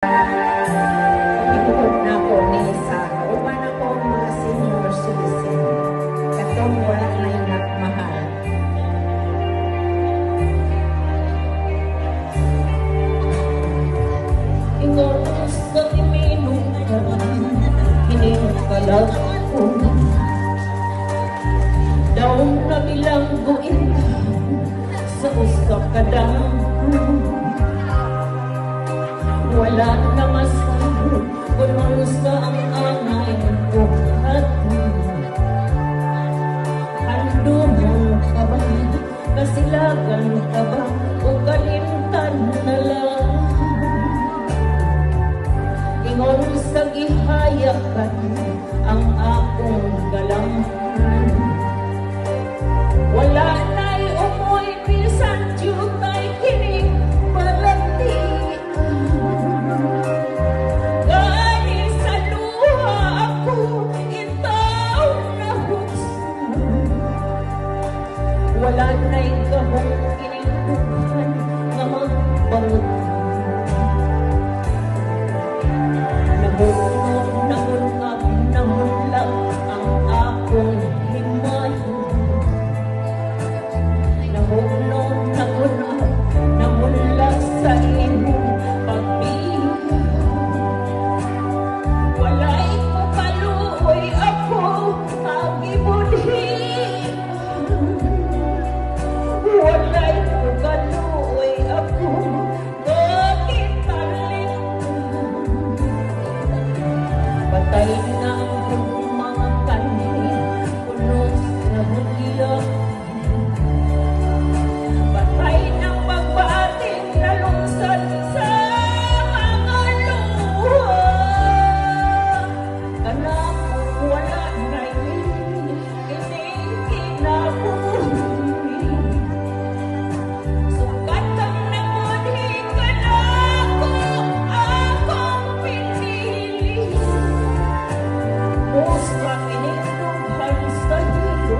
Ituod na ko ni sa uban ako mga senior citizen. Katong wala na yung nagmahal. Ingon sa iminong karan, kinikalag ko. Daong na bilangguin ka sa usap kadang. Wala na masabi kung malusa ang angay ko at handumang ka ba, kasilagan ka ba o kalimtan na lang. Ingon sa gihayakan ang akong galang. Wala na'y umoy bisan jutay kining balati. Wala na'y gahong kinituhan na magbangot. Namunap, namunlak ang akong himayo. Namunap, namunlak sa imong pag-ibig. Wala'y kapaluoy ako agibudhi. Wala'y kapaluoy ako kakitaling. Patay na ang mga kanin puno sa hagila. Patay ng pagbating na lungsad sa mga luha. Anak, wala na ining kinabuhi. Sukat ang nabudhi ka na akong pinili. Musta kinituhan sa hilo